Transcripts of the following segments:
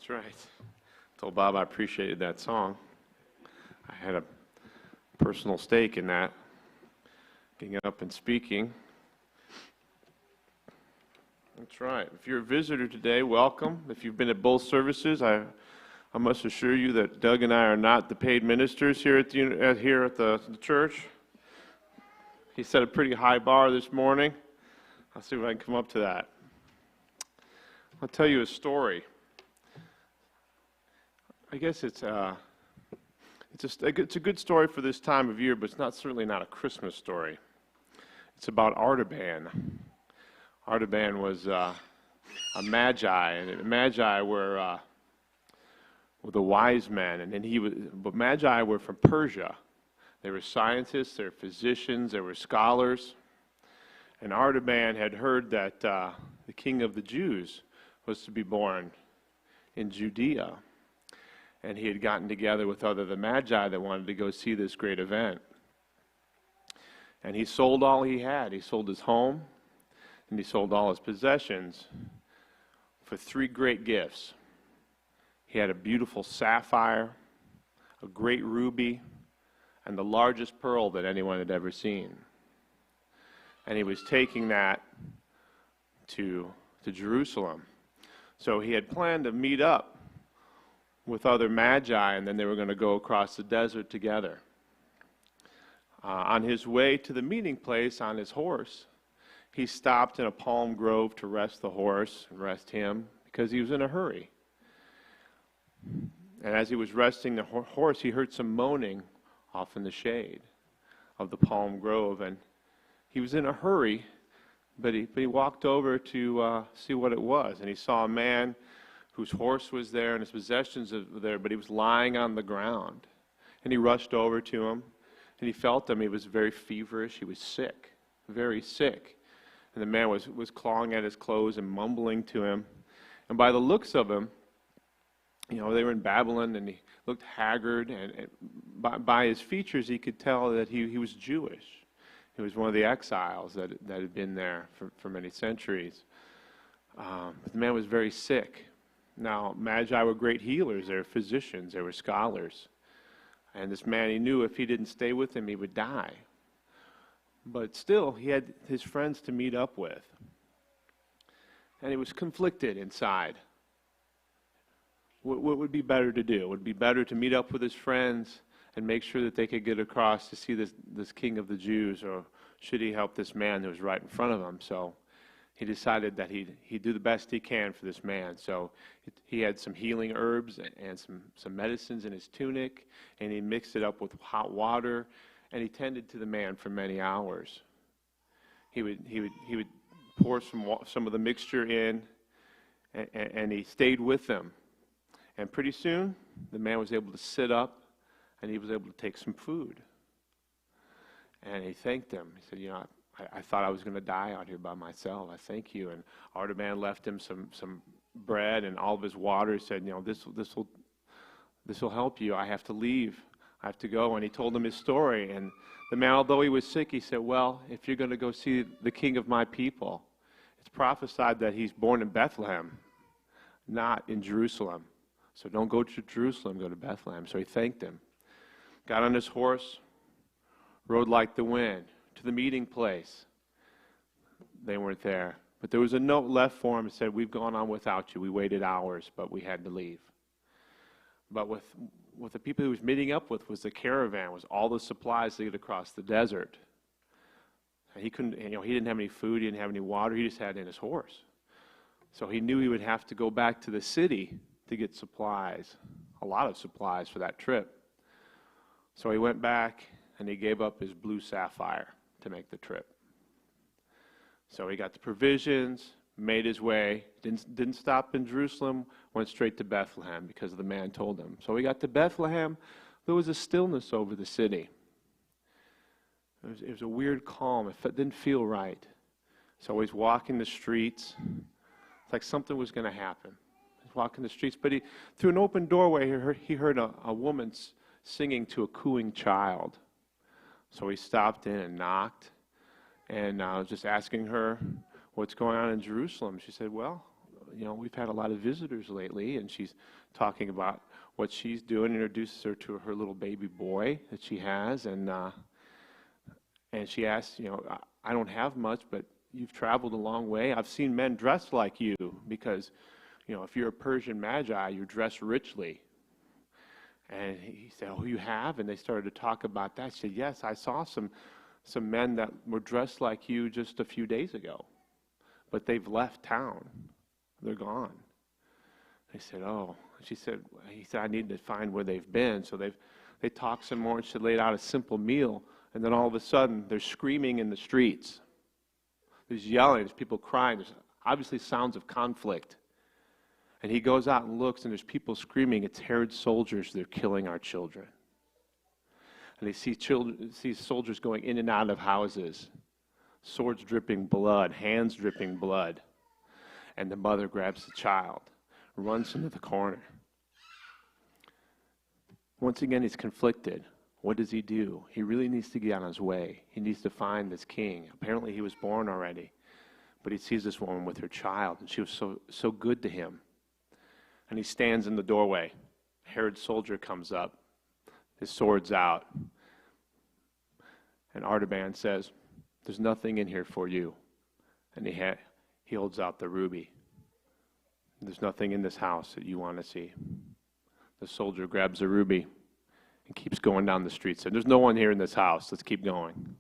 That's right. I told Bob I appreciated that song. I had a personal stake in that, getting up and speaking. That's right. If you're a visitor today, welcome. If you've been at both services, I must assure you that Doug and I are not the paid ministers here at the church. He set a pretty high bar this morning. I'll see if I can come up to that. I'll tell you a story. I guess it's a good story for this time of year, but it's certainly not a Christmas story. It's about Artaban. Artaban was a Magi, and Magi were the wise men, but Magi were from Persia. They were scientists, they were physicians, they were scholars, and Artaban had heard that the king of the Jews was to be born in Judea. And he had gotten together with the Magi that wanted to go see this great event. And he sold all he had. He sold his home, and he sold all his possessions for 3 great gifts. He had a beautiful sapphire, a great ruby, and the largest pearl that anyone had ever seen. And he was taking that to Jerusalem. So he had planned to meet up with other Magi, and then they were going to go across the desert together. On his way to the meeting place on his horse, he stopped in a palm grove to rest the horse and rest him because he was in a hurry. And as he was resting the horse, he heard some moaning off in the shade of the palm grove, and he was in a hurry, but he walked over to see what it was, and he saw a man whose horse was there and his possessions were there, but he was lying on the ground. And he rushed over to him, and he felt him. He was very feverish. He was sick, very sick. And the man was clawing at his clothes and mumbling to him. And by the looks of him, they were in Babylon, and he looked haggard. And by his features, he could tell that he was Jewish. He was one of the exiles that had been there for many centuries. But the man was very sick. Now, Magi were great healers. They were physicians. They were scholars. And this man, he knew if he didn't stay with him, he would die. But still, he had his friends to meet up with. And he was conflicted inside. What would be better to do? Would it be better to meet up with his friends and make sure that they could get across to see this king of the Jews, or should he help this man who was right in front of him? So he decided that he'd do the best he can for this man. So he had some healing herbs and some medicines in his tunic, and he mixed it up with hot water, and he tended to the man for many hours. He would pour some of the mixture in, and he stayed with them. And pretty soon, the man was able to sit up, and he was able to take some food. And he thanked him. He said, I thought I was going to die out here by myself. I thank you. And Artaban left him some bread and all of his water. He said, this will help you. I have to leave. I have to go. And he told him his story. And the man, although he was sick, he said, well, if you're going to go see the king of my people, it's prophesied that he's born in Bethlehem, not in Jerusalem. So don't go to Jerusalem, go to Bethlehem. So he thanked him, got on his horse, rode like the wind to the meeting place. They weren't there. But there was a note left for him that said, we've gone on without you. We waited hours, but we had to leave. But with the people he was meeting up with was the caravan, was all the supplies to get across the desert. And he couldn't, he didn't have any food, he didn't have any water, he just had in his horse. So he knew he would have to go back to the city to get supplies, a lot of supplies for that trip. So he went back and he gave up his blue sapphire to make the trip. So he got the provisions, made his way, didn't stop in Jerusalem, went straight to Bethlehem because the man told him. So he got to Bethlehem. There was a stillness over the city. It was a weird calm. It didn't feel right. So he's walking the streets. It's like something was going to happen. He's walking the streets, but through an open doorway, he heard a woman singing to a cooing child. So he stopped in and knocked, and I was just asking her what's going on in Jerusalem. She said, well, we've had a lot of visitors lately, and she's talking about what she's doing, introduces her to her little baby boy that she has, and she asks, I don't have much, but you've traveled a long way. I've seen men dressed like you because, if you're a Persian Magi, you're dressed richly. And he said, oh, you have? And they started to talk about that. She said, yes, I saw some men that were dressed like you just a few days ago, but they've left town. They're gone. They said, oh. He said, I need to find where they've been. So they talked some more, and she laid out a simple meal, and then all of a sudden, there's screaming in the streets. There's yelling, there's people crying, there's obviously sounds of conflict. And he goes out and looks, and there's people screaming, it's Herod's soldiers, they're killing our children. And they see soldiers going in and out of houses, swords dripping blood, hands dripping blood. And the mother grabs the child, runs into the corner. Once again, he's conflicted. What does he do? He really needs to get on his way. He needs to find this king. Apparently he was born already, but he sees this woman with her child, and she was so good to him. And he stands in the doorway. Herod's soldier comes up, his sword's out, and Artaban says, there's nothing in here for you. And he holds out the ruby. There's nothing in this house that you want to see. The soldier grabs the ruby and keeps going down the street. Said, there's no one here in this house. Let's keep going.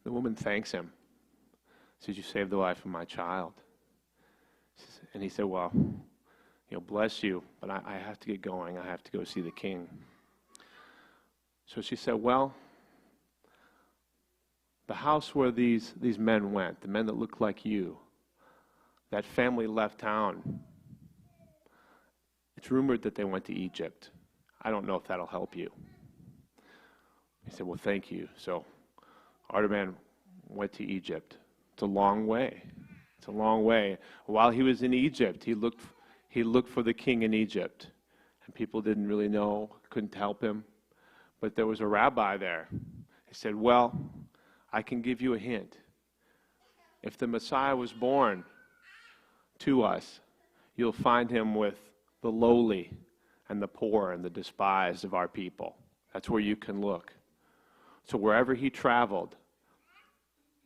The woman thanks him. Says, you saved the life of my child. And he said, well, bless you, but I have to get going. I have to go see the king. So she said, well, the house where these men went, the men that looked like you, that family left town. It's rumored that they went to Egypt. I don't know if that'll help you. He said, well, thank you. So Artaban went to Egypt. It's a long way. It's a long way. While he was in Egypt, he looked for the king in Egypt. And people didn't really know, couldn't help him. But there was a rabbi there. He said, well, I can give you a hint. If the Messiah was born to us, you'll find him with the lowly and the poor and the despised of our people. That's where you can look. So wherever he traveled,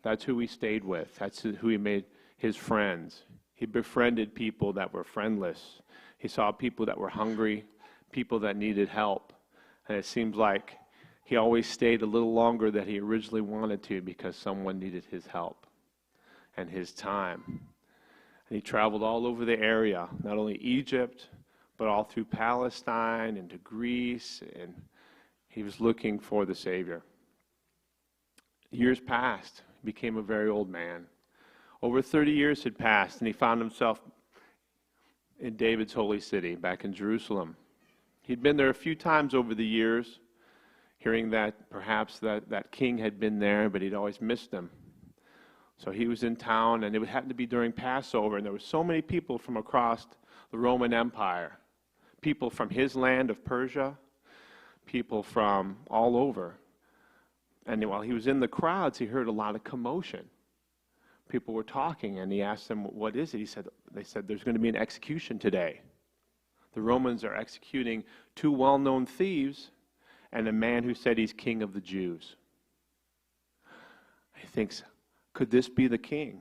that's who he stayed with. That's who he made his friends. He befriended people that were friendless. He saw people that were hungry, people that needed help. And it seems like he always stayed a little longer than he originally wanted to because someone needed his help and his time. And he traveled all over the area, not only Egypt, but all through Palestine and to Greece, and he was looking for the Savior. Years passed. He became a very old man. Over 30 years had passed, and he found himself in David's holy city, back in Jerusalem. He'd been there a few times over the years, hearing that perhaps that king had been there, but he'd always missed him. So he was in town, and it happened to be during Passover, and there were so many people from across the Roman Empire, people from his land of Persia, people from all over. And while he was in the crowds, he heard a lot of commotion. People were talking, and he asked them, what is it? They said, there's going to be an execution today. The Romans are executing 2 well-known thieves and a man who said he's king of the Jews. He thinks, could this be the king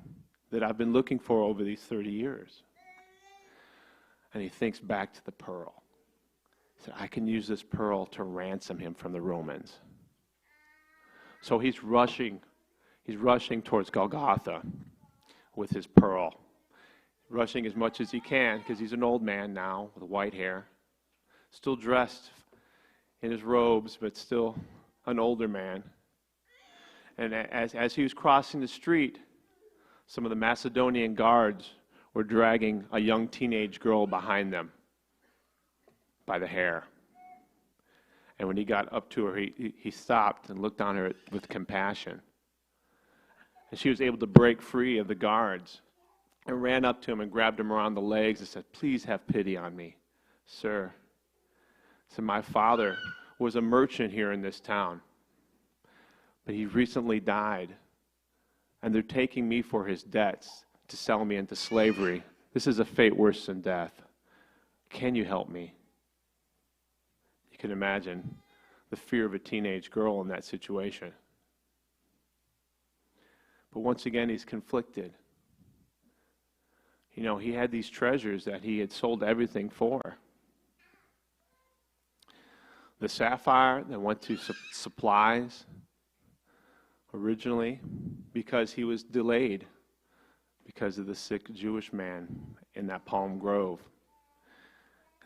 that I've been looking for over these 30 years? And he thinks back to the pearl. He said, I can use this pearl to ransom him from the Romans. So he's rushing towards Golgotha with his pearl. Rushing as much as he can because he's an old man now with white hair. Still dressed in his robes, but still an older man. And as he was crossing the street, some of the Macedonian guards were dragging a young teenage girl behind them by the hair. And when he got up to her, he stopped and looked on her with compassion. And she was able to break free of the guards and ran up to him and grabbed him around the legs and said, please have pity on me, sir. So my father was a merchant here in this town, but he recently died, and they're taking me for his debts to sell me into slavery. This is a fate worse than death. Can you help me? You can imagine the fear of a teenage girl in that situation. But once again, he's conflicted. You know, he had these treasures that he had sold everything for. The sapphire that went to supplies originally because he was delayed because of the sick Jewish man in that palm grove.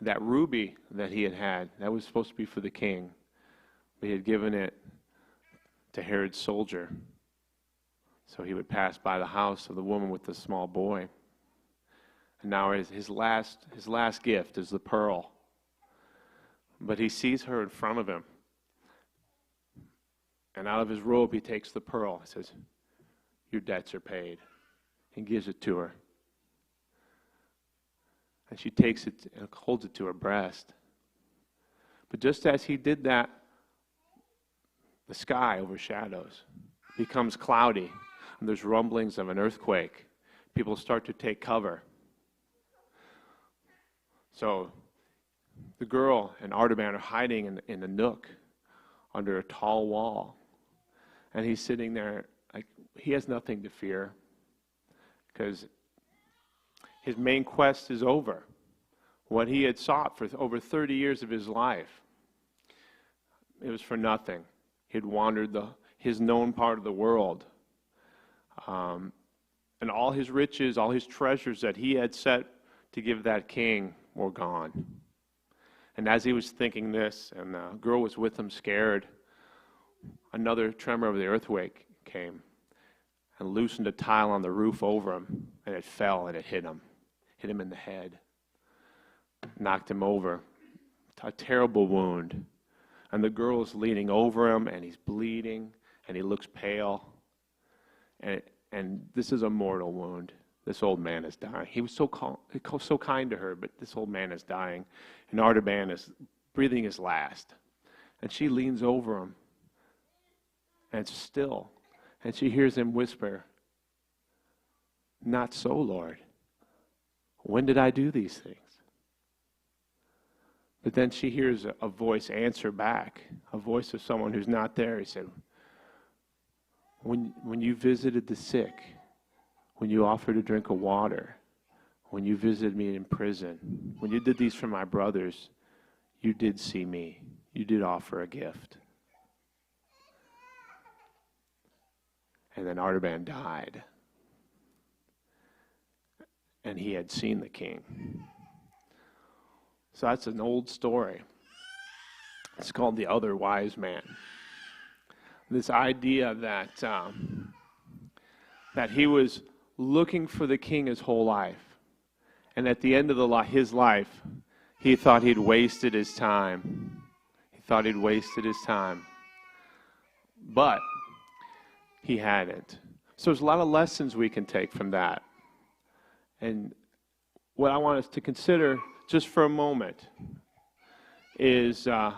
That ruby that he had, that was supposed to be for the king, but he had given it to Herod's soldier. So he would pass by the house of the woman with the small boy. And now his last gift is the pearl. But he sees her in front of him. And out of his robe he takes the pearl. He says, "Your debts are paid." He gives it to her. And she takes it and holds it to her breast. But just as he did that, the sky overshadows, becomes cloudy, and there's rumblings of an earthquake. People start to take cover. So the girl and Artaban are hiding in a nook under a tall wall. And he's sitting there, like, he has nothing to fear because his main quest is over. What he had sought for over 30 years of his life, it was for nothing. He'd wandered his known part of the world. And all his riches, all his treasures that he had set to give that king were gone. And as he was thinking this, and the girl was with him scared, another tremor of the earthquake came and loosened a tile on the roof over him, and it fell and it hit him in the head, knocked him over, a terrible wound. And the girl is leaning over him, and he's bleeding, and he looks pale. And this is a mortal wound. This old man is dying. He was so kind to her, but this old man is dying. And Artaban is breathing his last. And she leans over him, and it's still. And she hears him whisper, "Not so, Lord. When did I do these things?" But then she hears a voice answer back, a voice of someone who's not there. He said, when you visited the sick, when you offered a drink of water, when you visited me in prison, when you did these for my brothers, you did see me. You did offer a gift. And then Artaban died. And he had seen the king. So that's an old story. It's called The Other Wise Man. This idea that he was looking for the king his whole life. And at the end of his life, he thought he'd wasted his time. He thought he'd wasted his time. But he hadn't. So there's a lot of lessons we can take from that. And what I want us to consider just for a moment is the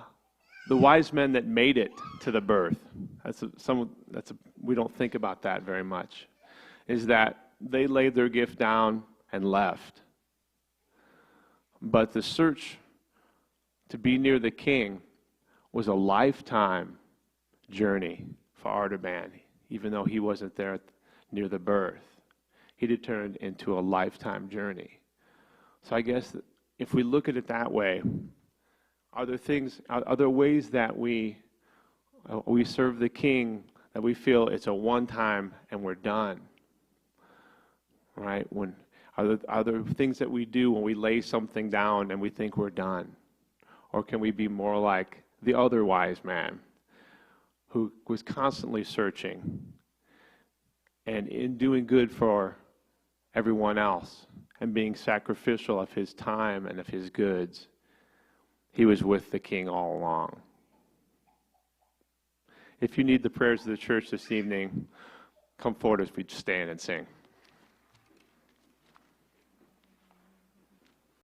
wise men that made it to the birth. We don't think about that very much. Is that they laid their gift down and left. But the search to be near the king was a lifetime journey for Artaban, even though he wasn't there near the birth. He did turn into a lifetime journey. So I guess if we look at it that way, are there ways that we serve the king that we feel it's a one time and we're done? Right? Are there things that we do when we lay something down and we think we're done? Or can we be more like the other wise man who was constantly searching and in doing good for everyone else and being sacrificial of his time and of his goods? He was with the king all along. If you need the prayers of the church this evening, come forward as we stand and sing.